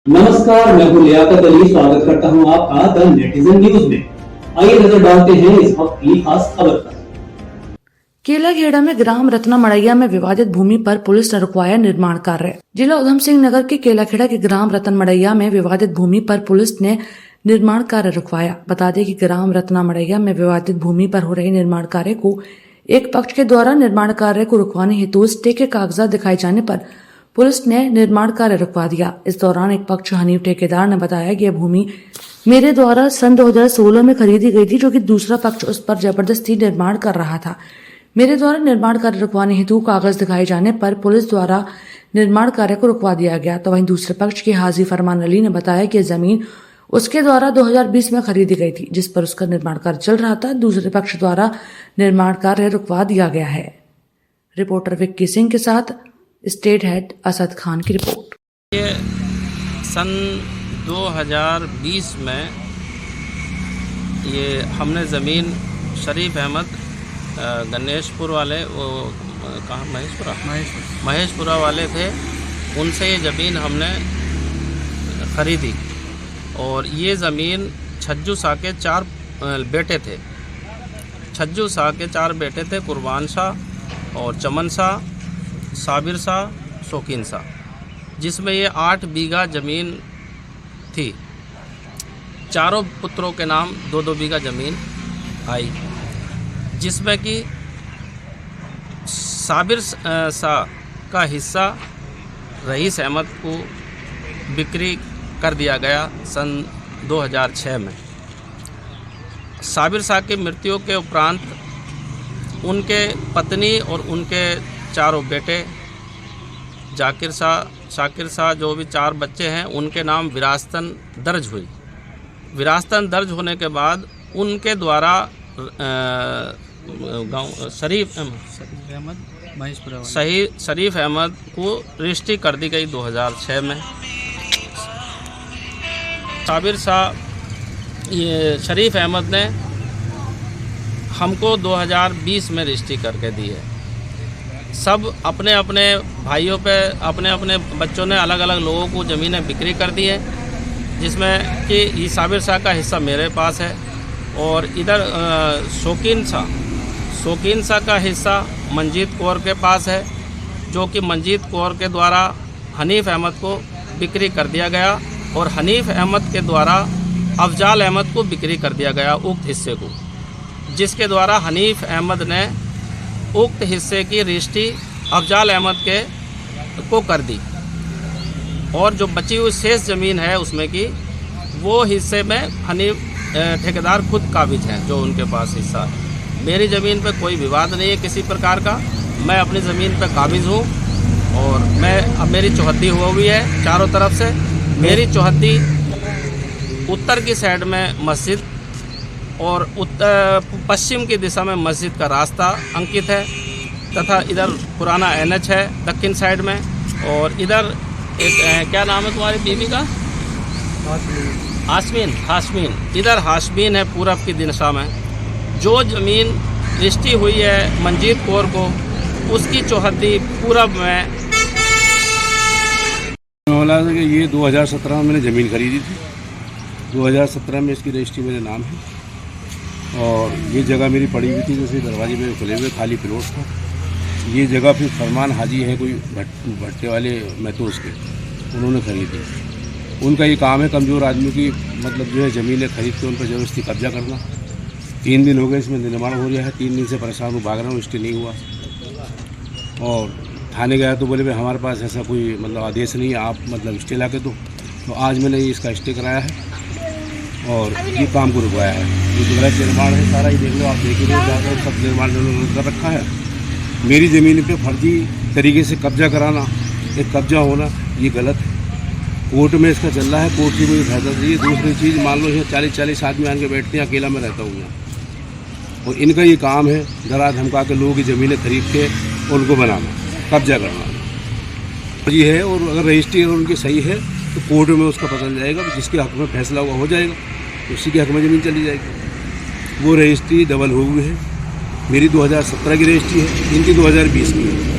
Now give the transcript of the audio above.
नमस्कार, मैं हूं लियाकत अली। स्वागत करता हूं आपका द नेटिजन न्यूज में। आइए नजर डालते हैं इस वक्त की खास खबर पर। केलाखेड़ा में ग्राम रत्ना मड़ैया में विवादित भूमि पर पुलिस ने रुकवाया निर्माण कार्य। जिला उधम सिंह नगर के केलाखेड़ा के ग्राम रत्न मड़ैया में विवादित भूमि पर पुलिस ने निर्माण कार्य रुकवाया। बता दें कि ग्राम रत्ना मड़ैया में विवादित भूमि पर हो रहे निर्माण कार्य को एक पक्ष के द्वारा निर्माण कार्य को रुकवाने हेतु स्टे के कागजात दिखाए जाने पर पुलिस ने निर्माण कार्य रुकवा दिया। इस दौरान एक पक्ष हनीफ ठेकेदार ने बताया कि यह भूमि मेरे द्वारा सन 2016 में खरीदी गई थी, जो कि दूसरा पक्ष उस पर जबरदस्ती निर्माण कर रहा था। मेरे द्वारा निर्माण कार्य रुकवाने हेतु कागज दिखाए जाने पर पुलिस द्वारा निर्माण कार्य को रुकवा दिया गया। तो वहीं दूसरे पक्ष के हाजी फरमान अली ने बताया कि जमीन उसके द्वारा 2020 में खरीदी गई थी, जिस पर उसका निर्माण कार्य चल रहा था। दूसरे पक्ष द्वारा निर्माण कार्य रुकवा दिया गया है। रिपोर्टर विक्की सिंह के साथ स्टेट हेड असद खान की रिपोर्ट। ये सन 2020 में ये हमने ज़मीन शरीफ अहमद गणेशपुर वाले, वो कहाँ महेशपुरा वाले थे, उनसे ये ज़मीन हमने ख़रीदी। और ये ज़मीन छज्जू शाह के 4 बेटे थे। छज्जू शाह के 4 बेटे थे, कुर्बान शाह और चमन शाह, साबिर शाह, शौकीन शाह, जिसमें ये 8 बीघा ज़मीन थी। चारों पुत्रों के नाम 2-2 बीघा ज़मीन आई, जिसमें कि साबिर शाह का हिस्सा रईस अहमद को बिक्री कर दिया गया सन 2006 में। साबिर शाह की मृत्यु के उपरांत उनके पत्नी और उनके चारों बेटे जाकिर शाह, शाकिर शाह, जो भी 4 बच्चे हैं, उनके नाम विरासतन दर्ज हुई। विरासतन दर्ज होने के बाद उनके द्वारा गाँव शरीफ अहमद को रजिस्ट्री कर दी गई 2006 में। साबिर शाह ये शरीफ अहमद ने हमको 2020 में रजिस्ट्री करके दी है। सब अपने अपने भाइयों पे, अपने अपने बच्चों ने अलग अलग लोगों को ज़मीनें बिक्री कर दी है, जिसमें कि ये साबिर शाह का हिस्सा मेरे पास है। और इधर शौकीन शाह का हिस्सा मंजीत कौर के पास है, जो कि मंजीत कौर के द्वारा हनीफ अहमद को बिक्री कर दिया गया और हनीफ अहमद के द्वारा अफजाल अहमद को बिक्री कर दिया गया उक्त हिस्से को, जिसके द्वारा हनीफ अहमद ने उक्त हिस्से की रजिस्ट्री अफजाल अहमद के को कर दी। और जो बची हुई शेष ज़मीन है उसमें की वो हिस्से में हनीफ ठेकेदार खुद काबिज हैं, जो उनके पास हिस्सा है। मेरी ज़मीन पे कोई विवाद नहीं है किसी प्रकार का। मैं अपनी ज़मीन पे काबिज हूँ और अब मेरी चौहद्दी हुई है चारों तरफ से। मेरी चौहद्दी उत्तर की साइड में मस्जिद और पश्चिम की दिशा में मस्जिद का रास्ता अंकित है, तथा इधर पुराना NH है दक्षिण साइड में। और इधर एक क्या नाम है तुम्हारी बीवी का? हाशमीन। इधर हाशमीन है पूरब की दिशा में। जो ज़मीन रजिस्ट्री हुई है मंजीत कौर को, उसकी चौहद्दी पूरब में। मामला है कि ये 2017 में मैंने ज़मीन खरीदी थी। 2017 में इसकी रजिस्ट्री मेरे नाम है और ये जगह मेरी पड़ी हुई थी, जैसे दरवाजे में खुले हुए खाली प्लॉट था। ये जगह फिर फरमान हाजी है कोई भट्टे वाले महतूस के, उन्होंने खरीदी। उनका ये काम है कमज़ोर आदमी की मतलब जो है ज़मीनें खरीद के उन पर ज़बरदस्ती कब्जा करना। 3 दिन हो गए इसमें निर्माण हो रहा है। 3 दिन से परेशान हूँ, भाग रहा हूँ, स्टे नहीं हुआ। और थाने गया तो बोले भाई हमारे पास ऐसा कोई मतलब आदेश नहीं है, आप मतलब स्टे ला के दो। तो आज मैंने इसका स्टे कराया है और ये काम को रुकवाया है। ये गलत निर्माण है सारा, ही देख लो आप, देख ही नहीं जाकर सब निर्माण कर रखा है। मेरी ज़मीन पे फर्जी तरीके से कब्जा कराना, एक कब्जा होना, ये गलत है। कोर्ट में इसका चल रहा है, कोर्ट की मुझे फैसला चाहिए। दूसरी चीज़, मान लो यहाँ 40-40 आदमी आके बैठते हैं, अकेला मैं रहता हूँ यहाँ, और इनका ये काम है डरा धमका के लोगों की ज़मीनें खरीद के उनको बनाना, कब्जा करना ये है। और अगर रजिस्ट्री अगर उनकी सही है तो कोर्ट में उसका पता चल जाएगा, जिसके हक़ में फैसला हुआ हो जाएगा, उसी के हक़ में ज़मीन चली जाएगी। वो रजिस्ट्री डबल हो हुई है। मेरी 2017 की रजिस्ट्री है, इनकी 2020 की है।